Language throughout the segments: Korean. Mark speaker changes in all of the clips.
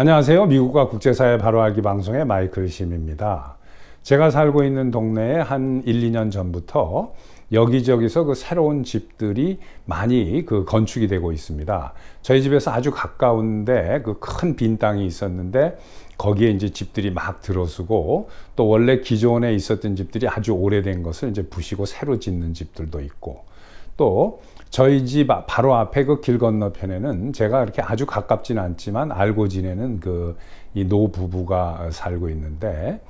Speaker 1: 안녕하세요. 미국과 국제사회 바로알기 방송의 마이클 심입니다. 제가 살고 있는 동네에 한 1, 2년 전부터 여기저기서 그 새로운 집들이 많이 건축이 되고 있습니다. 저희 집에서 아주 가까운데 그 큰 빈 땅이 있었는데 거기에 이제 집들이 막 들어서고, 또 원래 기존에 있었던 집들이 아주 오래된 것을 이제 부시고 새로 짓는 집들도 있고, 또 저희 집 바로 앞에 그 길 건너편에는 제가 이렇게 아주 가깝진 않지만 알고 지내는 이 노부부가 살고 있는데,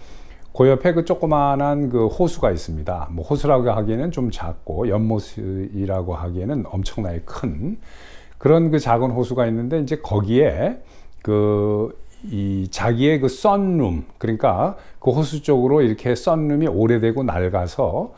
Speaker 1: 그 옆에 그 조그만한 그 호수가 있습니다. 뭐 호수라고 하기에는 좀 작고 연못이라고 하기에는 엄청나게 큰 그런 그 작은 호수가 있는데, 이제 거기에 자기의 그 썬룸, 그러니까 그 호수 쪽으로 이렇게 썬룸이 오래되고 낡아서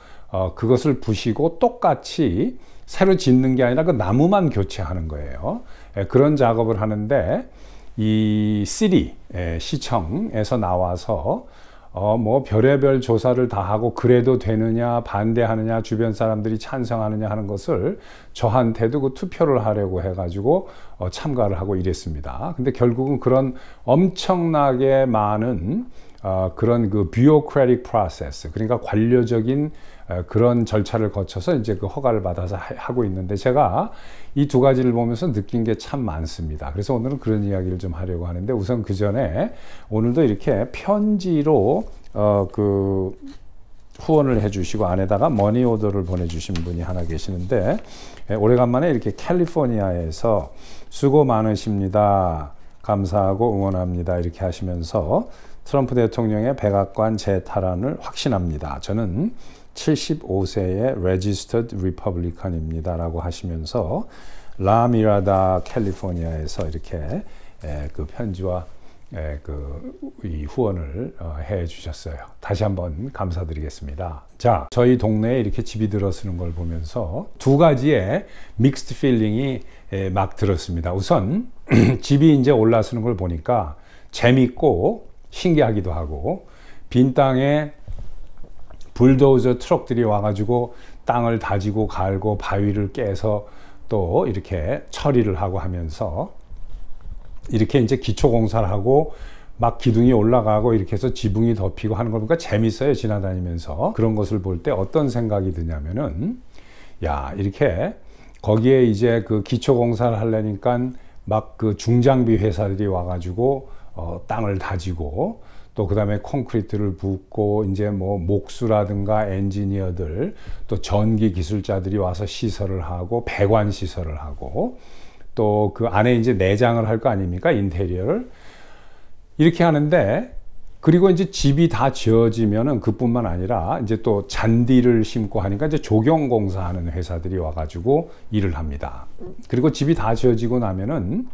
Speaker 1: 그것을 부시고 똑같이 새로 짓는 게 아니라 그 나무만 교체하는 거예요. 그런 작업을 하는데, 이 시청에서 나와서 뭐 별의별 조사를 다 하고 그래도 되느냐 반대하느냐 주변 사람들이 찬성하느냐 하는 것을 저한테도 그 투표를 하려고 해가지고 참가를 하고 이랬습니다. 근데 결국은 그런 엄청나게 많은 그런 그 bureaucratic process, 그러니까 관료적인 그런 절차를 거쳐서 이제 그 허가를 받아서 하고 있는데, 제가 이 두 가지를 보면서 느낀 게 참 많습니다. 그래서 오늘은 그런 이야기를 좀 하려고 하는데, 우선 그 전에 오늘도 이렇게 편지로 후원을 해주시고 안에다가 머니 오더를 보내주신 분이 하나 계시는데, 오래간만에 이렇게 캘리포니아에서 수고 많으십니다, 감사하고 응원합니다 이렇게 하시면서 트럼프 대통령의 백악관 재탈환을 확신합니다. 저는 75세의 Registered Republican입니다 라고 하시면서 라미라다 캘리포니아에서 이렇게 그 편지와 이 후원을 해 주셨어요. 다시 한번 감사드리겠습니다. 자, 저희 동네에 이렇게 집이 들어서는 걸 보면서 두 가지의 믹스드 필링이 막 들었습니다. 우선 집이 이제 올라서는 걸 보니까 재밌고 신기하기도 하고, 빈 땅에 불도저 트럭들이 와가지고 땅을 다지고 갈고 바위를 깨서 또 이렇게 처리를 하고 하면서 이렇게 이제 기초 공사를 하고 막 기둥이 올라가고 이렇게 해서 지붕이 덮이고 하는 거 보니까 재밌어요. 지나다니면서 그런 것을 볼 때 어떤 생각이 드냐면은, 야, 이렇게 거기에 이제 그 기초 공사를 하려니까 막 그 중장비 회사들이 와가지고 땅을 다지고, 또 그 다음에 콘크리트를 붓고, 이제 뭐 목수라든가 엔지니어들, 또 전기 기술자들이 와서 시설을 하고 배관 시설을 하고, 또 그 안에 이제 내장을 할 거 아닙니까, 인테리어를 이렇게 하는데, 그리고 이제 집이 다 지어지면은 그뿐만 아니라 이제 또 잔디를 심고 하니까 이제 조경공사하는 회사들이 와가지고 일을 합니다. 그리고 집이 다 지어지고 나면은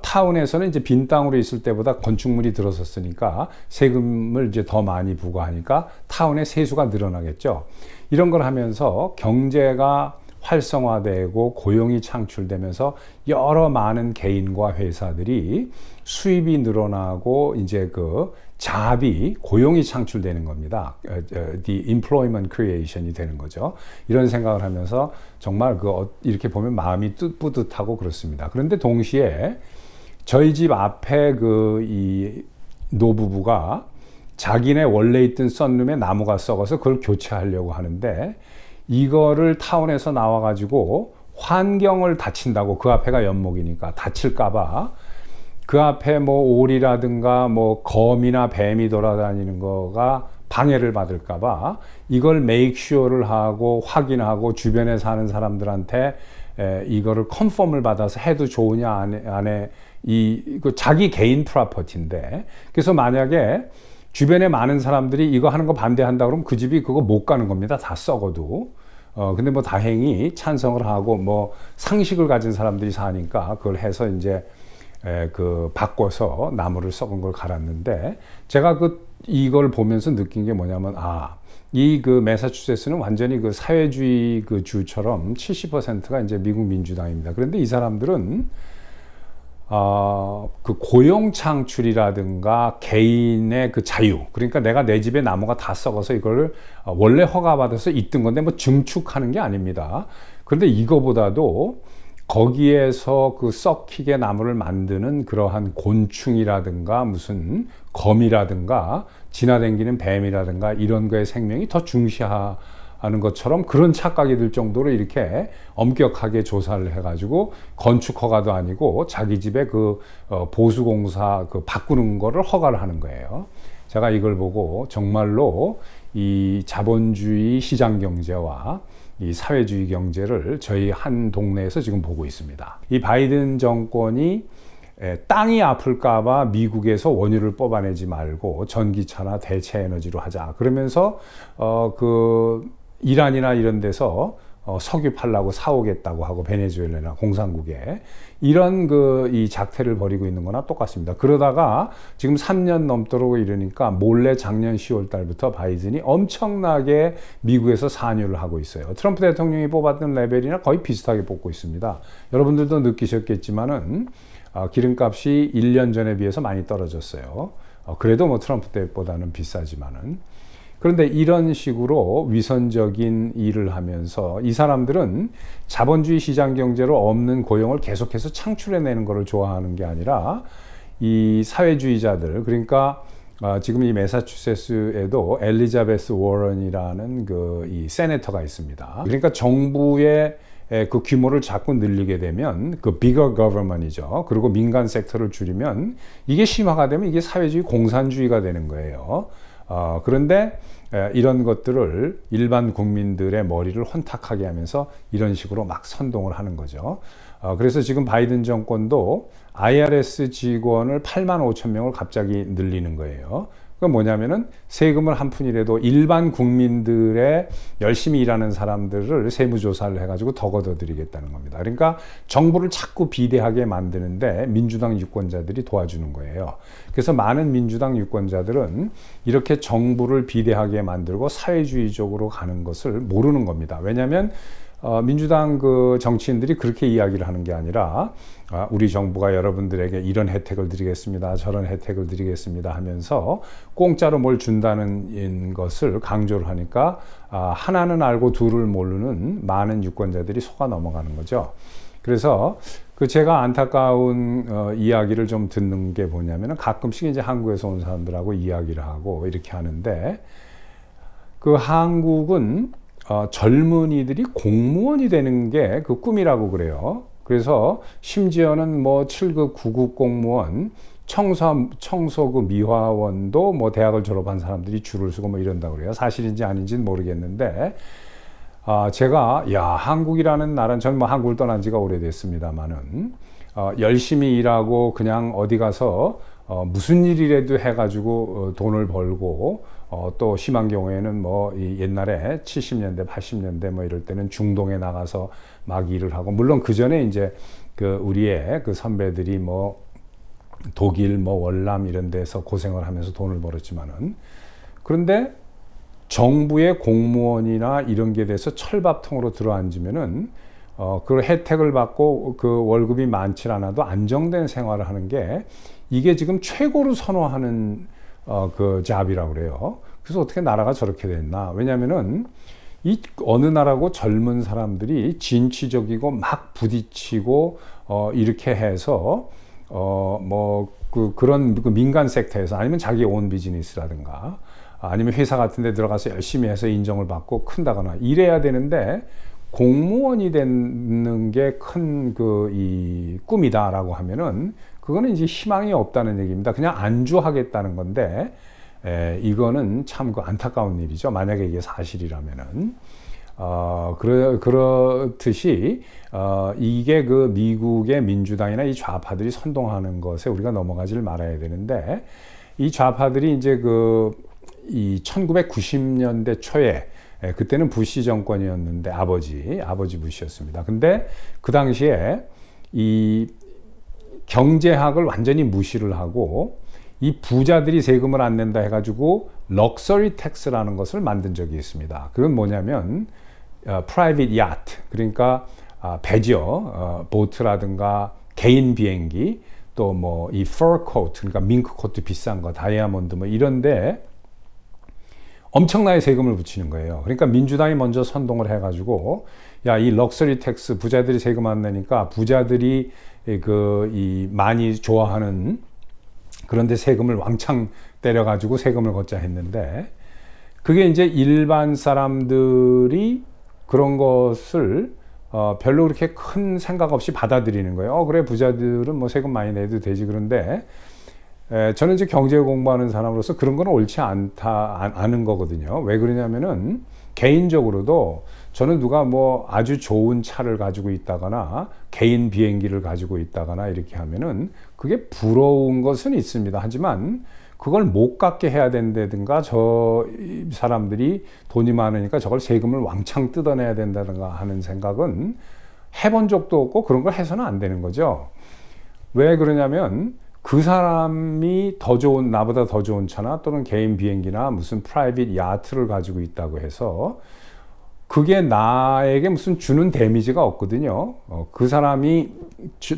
Speaker 1: 타운에서는 이제 빈 땅으로 있을 때보다 건축물이 들어섰으니까 세금을 이제 더 많이 부과하니까 타운의 세수가 늘어나겠죠. 이런 걸 하면서 경제가 활성화되고 고용이 창출되면서 여러 많은 개인과 회사들이 수입이 늘어나고 이제 그 자비, 고용이 창출되는 겁니다. The employment creation이 되는 거죠. 이런 생각을 하면서 정말 이렇게 보면 마음이 뿌듯하고 그렇습니다. 그런데 동시에 저희 집 앞에 이 노부부가 자기네 원래 있던 썬룸에 나무가 썩어서 그걸 교체하려고 하는데, 이거를 타운에서 나와가지고 환경을 다친다고, 그 앞에가 연목이니까 다칠까봐 그 앞에 뭐 오리라든가 뭐 거미나 뱀이 돌아다니는 거가 방해를 받을까봐 이걸 make sure를 하고 확인하고 주변에 사는 사람들한테 이거를 컨펌을 받아서 해도 좋으냐 안에 자기 개인 프로퍼티인데, 그래서 만약에 주변에 많은 사람들이 이거 하는 거 반대한다 그러면 그 집이 그거 못 가는 겁니다. 다 썩어도. 근데 뭐 다행히 찬성을 하고 뭐 상식을 가진 사람들이 사니까 그걸 해서 이제 바꿔서 나무를 썩은 걸 갈았는데, 제가 이걸 보면서 느낀 게 뭐냐면, 이 매사추세츠는 완전히 사회주의 주처럼 70%가 이제 미국 민주당입니다. 그런데 이 사람들은 고용 창출이라든가 개인의 자유, 그러니까 내가 내 집에 나무가 다 썩어서 이걸 원래 허가받아서 있던 건데 뭐 증축하는 게 아닙니다. 그런데 이거보다도 거기에서 그 썩히게 나무를 만드는 그러한 곤충이라든가 무슨 거미라든가 지나다니는 뱀이라든가 이런 거의 생명이 더 중시하는 것처럼 그런 착각이 들 정도로 이렇게 엄격하게 조사를 해가지고 건축허가도 아니고 자기 집에 그 보수공사 그 바꾸는 거를 허가를 하는 거예요. 제가 이걸 보고 정말로 이 자본주의 시장 경제와 이 사회주의 경제를 저희 한 동네에서 지금 보고 있습니다. 이 바이든 정권이 땅이 아플까봐 미국에서 원유를 뽑아내지 말고 전기차나 대체 에너지로 하자. 그러면서 그 이란이나 이런 데서 석유 팔라고 사오겠다고 하고 베네수엘라나 공산국에 이런 이 작태를 벌이고 있는 거나 똑같습니다. 그러다가 지금 3년 넘도록 이러니까 몰래 작년 10월 달부터 바이든이 엄청나게 미국에서 산유를 하고 있어요. 트럼프 대통령이 뽑았던 레벨이나 거의 비슷하게 뽑고 있습니다. 여러분들도 느끼셨겠지만은 기름값이 1년 전에 비해서 많이 떨어졌어요. 그래도 뭐 트럼프 때보다는 비싸지만은. 그런데 이런 식으로 위선적인 일을 하면서 이 사람들은 자본주의 시장 경제로 없는 고용을 계속해서 창출해내는 것을 좋아하는 게 아니라 이 사회주의자들, 그러니까 지금 이 매사추세츠에도 엘리자베스 워런이라는 이 세네터가 있습니다. 그러니까 정부의 그 규모를 자꾸 늘리게 되면 그 bigger government이죠. 그리고 민간 섹터를 줄이면 이게 심화가 되면 이게 사회주의 공산주의가 되는 거예요. 그런데 이런 것들을 일반 국민들의 머리를 혼탁하게 하면서 이런 식으로 막 선동을 하는 거죠. 그래서 지금 바이든 정권도 IRS 직원을 8만 5천 명을 갑자기 늘리는 거예요. 그건 뭐냐면은 세금을 한 푼이라도 일반 국민들의 열심히 일하는 사람들을 세무조사를 해가지고 더 걷어들이겠다는 겁니다. 그러니까 정부를 자꾸 비대하게 만드는데 민주당 유권자들이 도와주는 거예요. 그래서 많은 민주당 유권자들은 이렇게 정부를 비대하게 만들고 사회주의적으로 가는 것을 모르는 겁니다. 왜냐하면 민주당 그 정치인들이 그렇게 이야기를 하는 게 아니라 우리 정부가 여러분들에게 이런 혜택을 드리겠습니다, 저런 혜택을 드리겠습니다 하면서 공짜로 뭘 준다는 것을 강조를 하니까 하나는 알고 둘을 모르는 많은 유권자들이 속아 넘어가는 거죠. 그래서 제가 안타까운 이야기를 좀 듣는 게 뭐냐면은 가끔씩 이제 한국에서 온 사람들하고 이야기를 하고 이렇게 하는데 그 한국은 젊은이들이 공무원이 되는 게 그 꿈이라고 그래요. 그래서 심지어는 뭐 7급, 9급 공무원, 청소 미화원도 뭐 대학을 졸업한 사람들이 줄을 서고 뭐 이런다고 그래요. 사실인지 아닌지는 모르겠는데, 제가, 한국이라는 나라는, 저는 뭐 한국을 떠난 지가 오래됐습니다만은, 열심히 일하고 그냥 어디 가서 무슨 일이라도 해가지고 돈을 벌고 또 심한 경우에는 뭐 옛날에 70년대 80년대 뭐 이럴 때는 중동에 나가서 막 일을 하고, 물론 그 전에 이제 우리의 그 선배들이 뭐 독일 뭐 월남 이런 데서 고생을 하면서 돈을 벌었지만은, 그런데 정부의 공무원이나 이런 게 돼서 철밥통으로 들어앉으면은 그 혜택을 받고 그 월급이 많지 않아도 안정된 생활을 하는 게 이게 지금 최고로 선호하는 그 잡이라고 그래요. 그래서 어떻게 나라가 저렇게 됐나? 왜냐면은 이 어느 나라고 젊은 사람들이 진취적이고 막 부딪히고 이렇게 해서 그런 민간 섹터에서 아니면 자기 온 비즈니스라든가 아니면 회사 같은 데 들어가서 열심히 해서 인정을 받고 큰다거나 이래야 되는데, 공무원이 되는 게 큰 이 꿈이다라고 하면은 그거는 이제 희망이 없다는 얘기입니다. 그냥 안주하겠다는 건데, 이거는 참 안타까운 일이죠. 만약에 이게 사실이라면은. 그렇듯이, 이게 그 미국의 민주당이나 이 좌파들이 선동하는 것에 우리가 넘어가지를 말아야 되는데, 이 좌파들이 이제 이 1990년대 초에, 그때는 부시 정권이었는데 아버지 부시였습니다. 근데 그 당시에 이 경제학을 완전히 무시를 하고 이 부자들이 세금을 안 낸다 해가지고 럭셔리 텍스라는 것을 만든 적이 있습니다. 그건 뭐냐면 프라이빗 야트, 그러니까 배죠. 보트라든가 개인 비행기, 또 뭐 이 퍼 코트, 그러니까 밍크 코트 비싼 거, 다이아몬드 뭐 이런데 엄청나게 세금을 붙이는 거예요. 그러니까 민주당이 먼저 선동을 해가지고 야, 이 럭셔리 텍스 부자들이 세금 안 내니까 부자들이 이 많이 좋아하는 그런데 세금을 왕창 때려가지고 세금을 걷자 했는데 그게 이제 일반 사람들이 그런 것을 별로 그렇게 큰 생각 없이 받아들이는 거예요. 그래 부자들은 뭐 세금 많이 내도 되지. 그런데 저는 이제 경제 공부하는 사람으로서 그런 건 옳지 않은 거거든요. 왜 그러냐면은 개인적으로도 저는 누가 뭐 아주 좋은 차를 가지고 있다거나 개인 비행기를 가지고 있다거나 이렇게 하면은 그게 부러운 것은 있습니다. 하지만 그걸 못 갖게 해야 된다든가 저 사람들이 돈이 많으니까 저걸 세금을 왕창 뜯어내야 된다든가 하는 생각은 해본 적도 없고 그런 걸 해서는 안 되는 거죠. 왜 그러냐면 그 사람이 나보다 더 좋은 차나 또는 개인 비행기나 무슨 프라이빗 야트를 가지고 있다고 해서 그게 나에게 무슨 주는 데미지가 없거든요. 그 사람이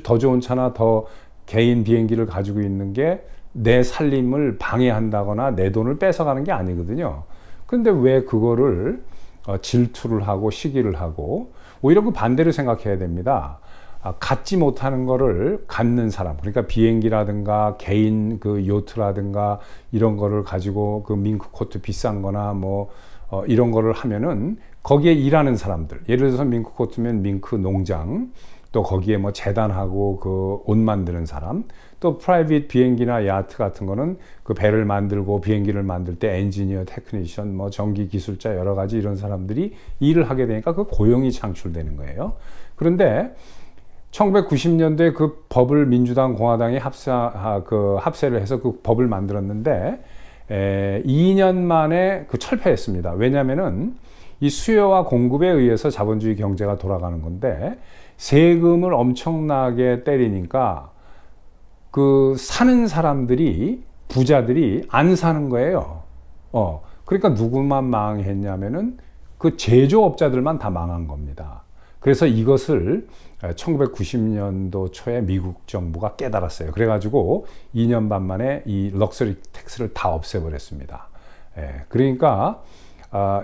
Speaker 1: 더 좋은 차나 더 개인 비행기를 가지고 있는 게 내 살림을 방해한다거나 내 돈을 뺏어가는 게 아니거든요. 근데 왜 그거를 질투를 하고 시기를 하고 오히려 그 반대로 생각해야 됩니다. 갖지 못하는 거를 갖는 사람, 그러니까 비행기라든가 개인 그 요트라든가 이런 거를 가지고 그 밍크 코트 비싼 거나 뭐 이런 거를 하면은 거기에 일하는 사람들, 예를 들어서 밍크 코트면 밍크 농장, 또 거기에 뭐 재단하고 그 옷 만드는 사람, 또 프라이빗 비행기나 야트 같은 거는 그 배를 만들고 비행기를 만들 때 엔지니어, 테크니션, 뭐 전기 기술자 여러 가지 이런 사람들이 일을 하게 되니까 그 고용이 창출되는 거예요. 그런데 1990년도에 그 법을 민주당 공화당이 합세를 해서 그 법을 만들었는데 2년 만에 그 철폐했습니다. 왜냐면은 이 수요와 공급에 의해서 자본주의 경제가 돌아가는 건데 세금을 엄청나게 때리니까 그 사는 사람들이 부자들이 안 사는 거예요. 그러니까 누구만 망했냐면은 그 제조업자들만 다 망한 겁니다. 그래서 이것을 1990년도 초에 미국 정부가 깨달았어요. 그래가지고 2년 반 만에 이 럭셔리 텍스를 다 없애버렸습니다. 그러니까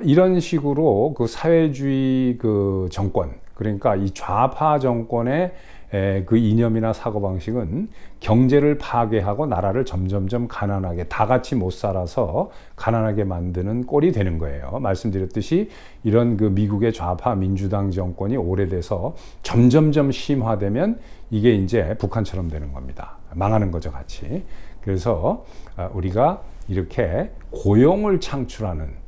Speaker 1: 이런 식으로 그 사회주의 그 정권, 그러니까 이 좌파 정권의 그 이념이나 사고방식은 경제를 파괴하고 나라를 점점점 가난하게 다 같이 못 살아서 가난하게 만드는 꼴이 되는 거예요. 말씀드렸듯이 이런 그 미국의 좌파 민주당 정권이 오래돼서 점점점 심화되면 이게 이제 북한처럼 되는 겁니다. 망하는 거죠, 같이. 그래서 우리가 이렇게 고용을 창출하는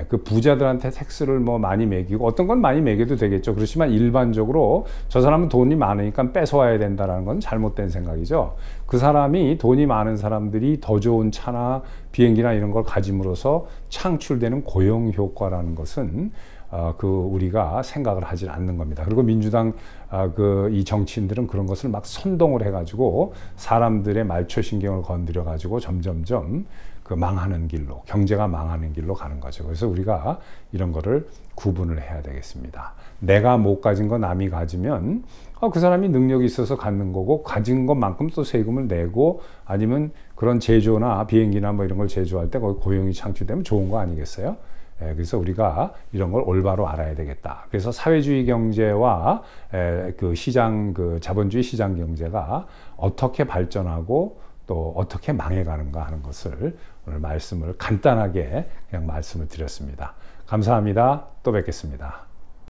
Speaker 1: 그 부자들한테 텍스를 뭐 많이 매기고 어떤 건 많이 매겨도 되겠죠. 그렇지만 일반적으로 저 사람은 돈이 많으니까 뺏어와야 된다는 건 잘못된 생각이죠. 그 사람이 돈이 많은 사람들이 더 좋은 차나 비행기나 이런 걸 가짐으로써 창출되는 고용 효과라는 것은 우리가 생각을 하지 않는 겁니다. 그리고 민주당 이 정치인들은 그런 것을 막 선동을 해가지고 사람들의 말초신경을 건드려 가지고 점점점 그 망하는 길로, 경제가 망하는 길로 가는 거죠. 그래서 우리가 이런 거를 구분을 해야 되겠습니다. 내가 못 가진 거 남이 가지면 그 사람이 능력이 있어서 갖는 거고 가진 것만큼 또 세금을 내고 아니면 그런 제조나 비행기나 뭐 이런 걸 제조할 때 거기 고용이 창출되면 좋은 거 아니겠어요? 그래서 우리가 이런 걸 올바로 알아야 되겠다. 그래서 사회주의 경제와 그 자본주의 시장 경제가 어떻게 발전하고 또 어떻게 망해가는가 하는 것을 오늘 말씀을 간단하게 그냥 말씀을 드렸습니다. 감사합니다. 또 뵙겠습니다.